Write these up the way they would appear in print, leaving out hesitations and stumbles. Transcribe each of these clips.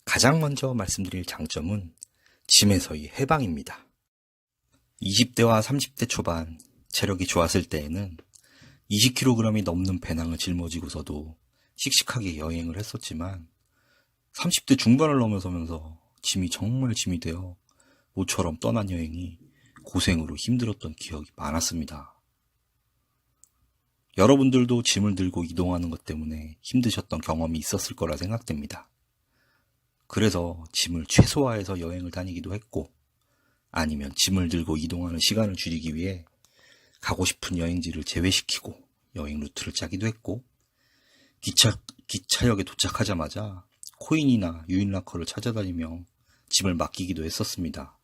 가장 먼저 말씀드릴 장점은 짐에서의 해방입니다. 20대와 30대 초반 체력이 좋았을 때에는 20kg이 넘는 배낭을 짊어지고서도 씩씩하게 여행을 했었지만 30대 중반을 넘어서면서 짐이 정말 짐이 되어 모처럼 떠난 여행이 고생으로 힘들었던 기억이 많았습니다. 여러분들도 짐을 들고 이동하는 것 때문에 힘드셨던 경험이 있었을 거라 생각됩니다. 그래서 짐을 최소화해서 여행을 다니기도 했고, 아니면 짐을 들고 이동하는 시간을 줄이기 위해 가고 싶은 여행지를 제외시키고 여행 루트를 짜기도 했고, 기차역에 도착하자마자 코인이나 유인라커를 찾아다니며 짐을 맡기기도 했었습니다.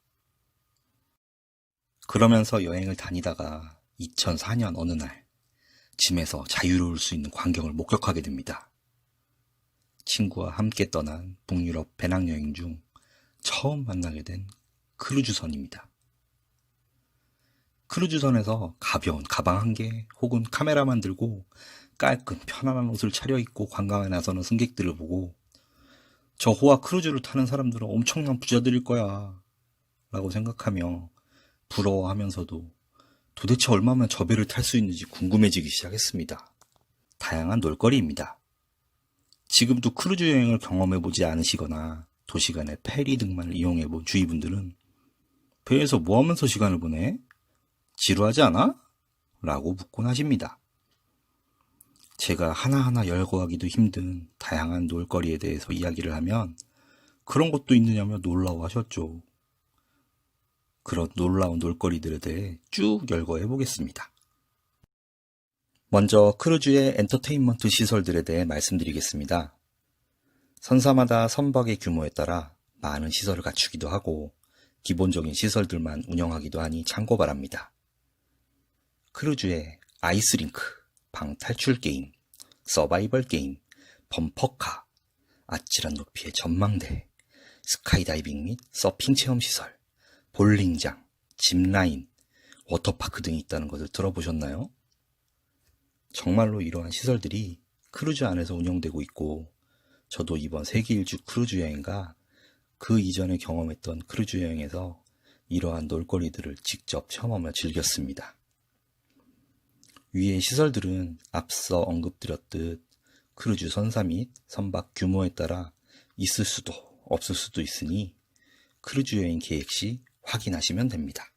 그러면서 여행을 다니다가 2004년 어느 날 짐에서 자유로울 수 있는 광경을 목격하게 됩니다. 친구와 함께 떠난 북유럽 배낭여행 중 처음 만나게 된 크루즈선입니다. 크루즈선에서 가벼운 가방 한 개 혹은 카메라만 들고 깔끔 편안한 옷을 차려입고 관광에 나서는 승객들을 보고 저 호화 크루즈를 타는 사람들은 엄청난 부자들일 거야 라고 생각하며 부러워하면서도 도대체 얼마면 저 배를 탈 수 있는지 궁금해지기 시작했습니다. 다양한 놀거리입니다. 지금도 크루즈 여행을 경험해보지 않으시거나 도시간의 페리 등만을 이용해본 주위분들은 배에서 뭐 하면서 시간을 보내? 지루하지 않아? 라고 묻곤 하십니다. 제가 하나하나 열거하기도 힘든 다양한 놀거리에 대해서 이야기를 하면 그런 것도 있느냐며 놀라워하셨죠. 그런 놀라운 놀거리들에 대해 쭉 열거해 보겠습니다. 먼저 크루즈의 엔터테인먼트 시설들에 대해 말씀드리겠습니다. 선사마다 선박의 규모에 따라 많은 시설을 갖추기도 하고 기본적인 시설들만 운영하기도 하니 참고 바랍니다. 크루즈의 아이스링크, 방탈출 게임, 서바이벌 게임, 범퍼카, 아찔한 높이의 전망대, 스카이다이빙 및 서핑 체험시설, 볼링장, 짚라인, 워터파크 등이 있다는 것을 들어보셨나요? 정말로 이러한 시설들이 크루즈 안에서 운영되고 있고 저도 이번 세계 일주 크루즈 여행과 그 이전에 경험했던 크루즈 여행에서 이러한 놀거리들을 직접 체험하며 즐겼습니다. 위의 시설들은 앞서 언급드렸듯 크루즈 선사 및 선박 규모에 따라 있을 수도 없을 수도 있으니 크루즈 여행 계획 시 확인하시면 됩니다.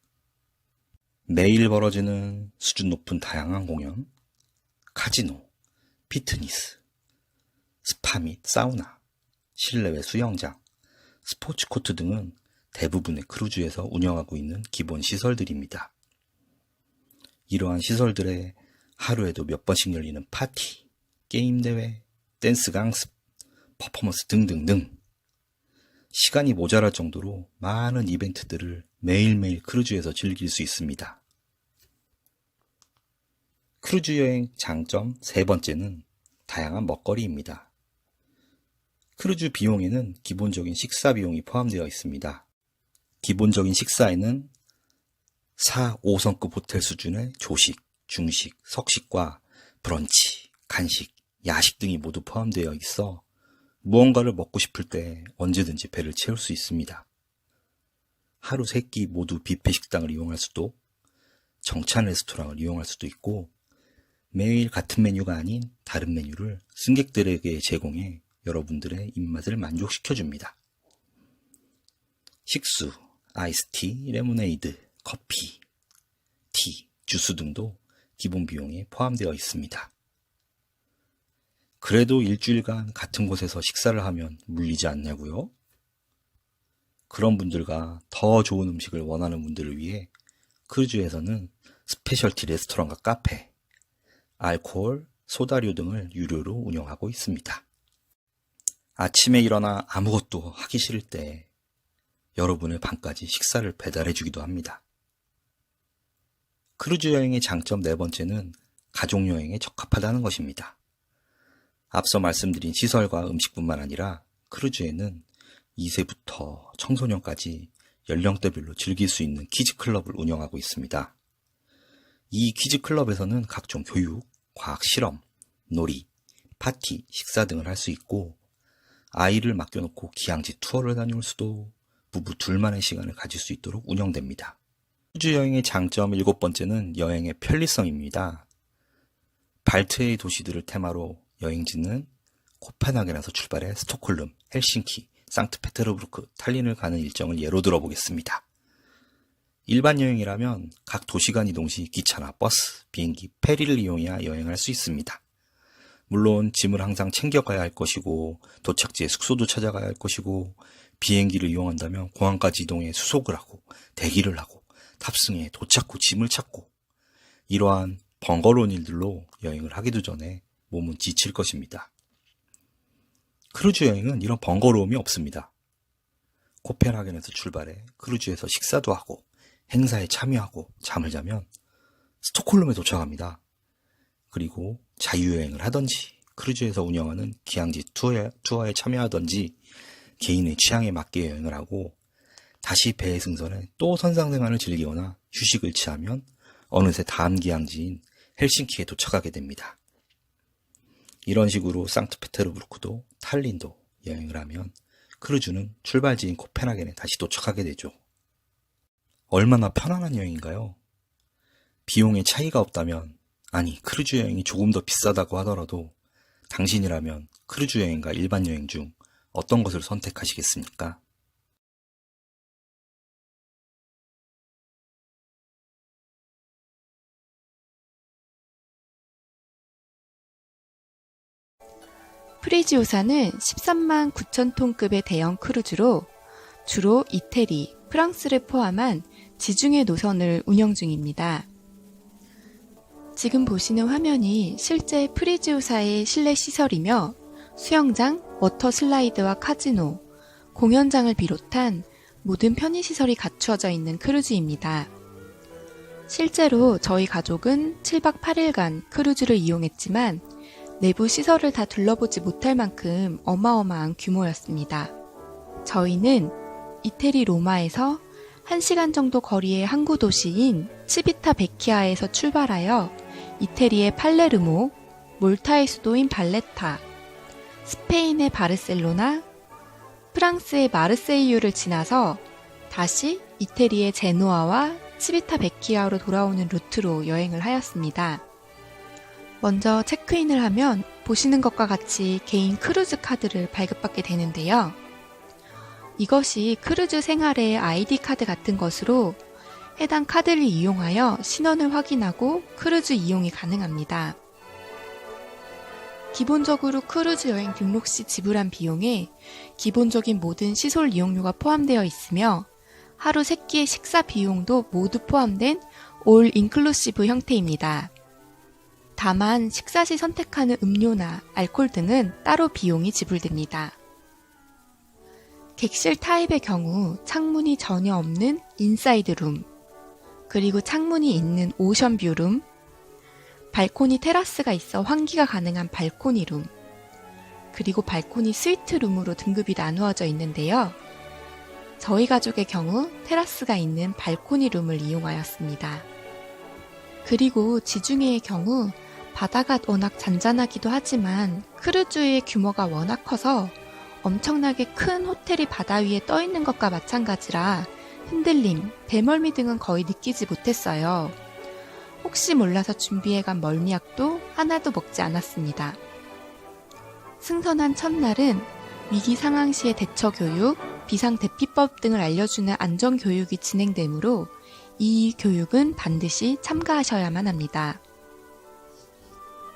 매일 벌어지는 수준 높은 다양한 공연, 카지노, 피트니스, 스파 및 사우나, 실내외 수영장, 스포츠 코트 등은 대부분의 크루즈에서 운영하고 있는 기본 시설들입니다. 이러한 시설들에 하루에도 몇 번씩 열리는 파티, 게임 대회, 댄스 강습, 퍼포먼스 등등등 시간이 모자랄 정도로 많은 이벤트들을 매일매일 크루즈에서 즐길 수 있습니다. 크루즈 여행 장점 세 번째는 다양한 먹거리입니다. 크루즈 비용에는 기본적인 식사 비용이 포함되어 있습니다. 기본적인 식사에는 4, 5성급 호텔 수준의 조식, 중식, 석식과 브런치, 간식, 야식 등이 모두 포함되어 있어 무언가를 먹고 싶을 때 언제든지 배를 채울 수 있습니다. 하루 3끼 모두 뷔페 식당을 이용할 수도, 정찬 레스토랑을 이용할 수도 있고 매일 같은 메뉴가 아닌 다른 메뉴를 승객들에게 제공해 여러분들의 입맛을 만족시켜줍니다. 식수, 아이스티, 레모네이드, 커피, 티, 주스 등도 기본 비용에 포함되어 있습니다. 그래도 일주일간 같은 곳에서 식사를 하면 물리지 않냐고요? 그런 분들과 더 좋은 음식을 원하는 분들을 위해 크루즈에서는 스페셜티 레스토랑과 카페, 알코올, 소다류 등을 유료로 운영하고 있습니다. 아침에 일어나 아무것도 하기 싫을 때 여러분의 방까지 식사를 배달해주기도 합니다. 크루즈 여행의 장점 네 번째는 가족여행에 적합하다는 것입니다. 앞서 말씀드린 시설과 음식뿐만 아니라 크루즈에는 2세부터 청소년까지 연령대별로 즐길 수 있는 키즈클럽을 운영하고 있습니다. 이 키즈클럽에서는 각종 교육, 과학 실험, 놀이, 파티, 식사 등을 할 수 있고 아이를 맡겨놓고 기항지 투어를 다녀올 수도 부부 둘만의 시간을 가질 수 있도록 운영됩니다. 크루즈 여행의 장점 7번째는 여행의 편리성입니다. 발트해의 도시들을 테마로 여행지는 코펜하겐에서 출발해 스톡홀름, 헬싱키, 상트페테르부르크, 탈린을 가는 일정을 예로 들어보겠습니다. 일반 여행이라면 각 도시간 이동 시 기차나 버스, 비행기, 페리를 이용해야 여행할 수 있습니다. 물론 짐을 항상 챙겨가야 할 것이고 도착지에 숙소도 찾아가야 할 것이고 비행기를 이용한다면 공항까지 이동해 수속을 하고 대기를 하고 탑승해 도착 후 짐을 찾고 이러한 번거로운 일들로 여행을 하기도 전에 몸은 지칠 것입니다. 크루즈 여행은 이런 번거로움이 없습니다. 코펜하겐에서 출발해 크루즈에서 식사도 하고 행사에 참여하고 잠을 자면 스톡홀름에 도착합니다. 그리고 자유여행을 하든지 크루즈에서 운영하는 기항지 투어에 참여하든지 개인의 취향에 맞게 여행을 하고 다시 배에 승선해 또 선상생활을 즐기거나 휴식을 취하면 어느새 다음 기항지인 헬싱키에 도착하게 됩니다. 이런 식으로 상트페테르부르크도 탈린도 여행을 하면 크루즈는 출발지인 코펜하겐에 다시 도착하게 되죠. 얼마나 편안한 여행인가요? 비용의 차이가 없다면, 아니 크루즈 여행이 조금 더 비싸다고 하더라도 당신이라면 크루즈 여행과 일반 여행 중 어떤 것을 선택하시겠습니까? 프리지오사는 13만 9천 톤급의 대형 크루즈로 주로 이태리, 프랑스를 포함한 지중해 노선을 운영 중입니다. 지금 보시는 화면이 실제 프리지오사의 실내 시설이며 수영장, 워터 슬라이드와 카지노, 공연장을 비롯한 모든 편의시설이 갖추어져 있는 크루즈입니다. 실제로 저희 가족은 7박 8일간 크루즈를 이용했지만 내부 시설을 다 둘러보지 못할 만큼 어마어마한 규모였습니다. 저희는 이태리 로마에서 1시간 정도 거리의 항구 도시인 치비타 베키아에서 출발하여 이태리의 팔레르모, 몰타의 수도인 발레타, 스페인의 바르셀로나, 프랑스의 마르세유를 지나서 다시 이태리의 제노아와 치비타 베키아로 돌아오는 루트로 여행을 하였습니다. 먼저 체크인을 하면 보시는 것과 같이 개인 크루즈 카드를 발급받게 되는데요. 이것이 크루즈 생활의 아이디 카드 같은 것으로 해당 카드를 이용하여 신원을 확인하고 크루즈 이용이 가능합니다. 기본적으로 크루즈 여행 등록 시 지불한 비용에 기본적인 모든 시설 이용료가 포함되어 있으며 하루 3끼의 식사 비용도 모두 포함된 올 인클루시브 형태입니다. 다만 식사 시 선택하는 음료나 알코올 등은 따로 비용이 지불됩니다. 객실 타입의 경우 창문이 전혀 없는 인사이드 룸, 그리고 창문이 있는 오션뷰 룸, 발코니 테라스가 있어 환기가 가능한 발코니 룸, 그리고 발코니 스위트 룸으로 등급이 나누어져 있는데요. 저희 가족의 경우 테라스가 있는 발코니 룸을 이용하였습니다. 그리고 지중해의 경우 바다가 워낙 잔잔하기도 하지만 크루즈의 규모가 워낙 커서 엄청나게 큰 호텔이 바다 위에 떠 있는 것과 마찬가지라 흔들림, 배멀미 등은 거의 느끼지 못했어요. 혹시 몰라서 준비해간 멀미약도 하나도 먹지 않았습니다. 승선한 첫날은 위기 상황 시의 대처 교육, 비상 대피법 등을 알려주는 안전 교육이 진행되므로 이 교육은 반드시 참가하셔야만 합니다.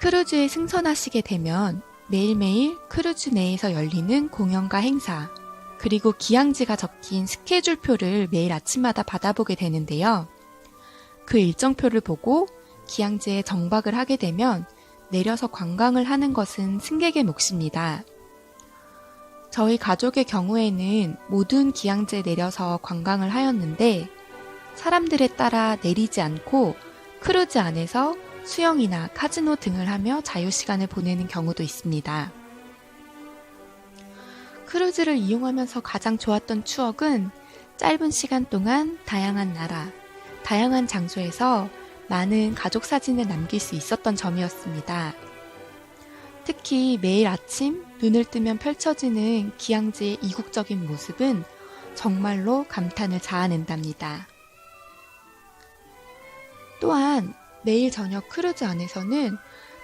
크루즈에 승선하시게 되면 매일매일 크루즈 내에서 열리는 공연과 행사, 그리고 기항지가 적힌 스케줄표를 매일 아침마다 받아보게 되는데요. 그 일정표를 보고 기항지에 정박을 하게 되면 내려서 관광을 하는 것은 승객의 몫입니다. 저희 가족의 경우에는 모든 기항지에 내려서 관광을 하였는데 사람들에 따라 내리지 않고 크루즈 안에서 수영이나 카지노 등을 하며 자유시간을 보내는 경우도 있습니다. 크루즈를 이용하면서 가장 좋았던 추억은 짧은 시간 동안 다양한 나라, 다양한 장소에서 많은 가족 사진을 남길 수 있었던 점이었습니다. 특히 매일 아침 눈을 뜨면 펼쳐지는 기양지의 이국적인 모습은 정말로 감탄을 자아낸답니다. 또한 매일 저녁 크루즈 안에서는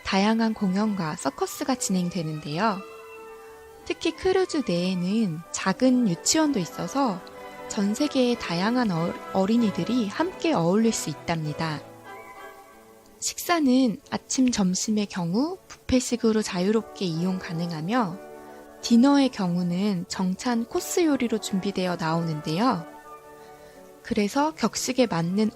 다양한 공연과 서커스가 진행되는데요. 특히 크루즈 내에는 작은 유치원도 있어서 전 세계의 다양한 어린이들이 함께 어울릴 수 있답니다. 식사는 아침, 점심의 경우 뷔페식으로 자유롭게 이용 가능하며 디너의 경우는 정찬 코스 요리로 준비되어 나오는데요. 그래서 격식에 맞는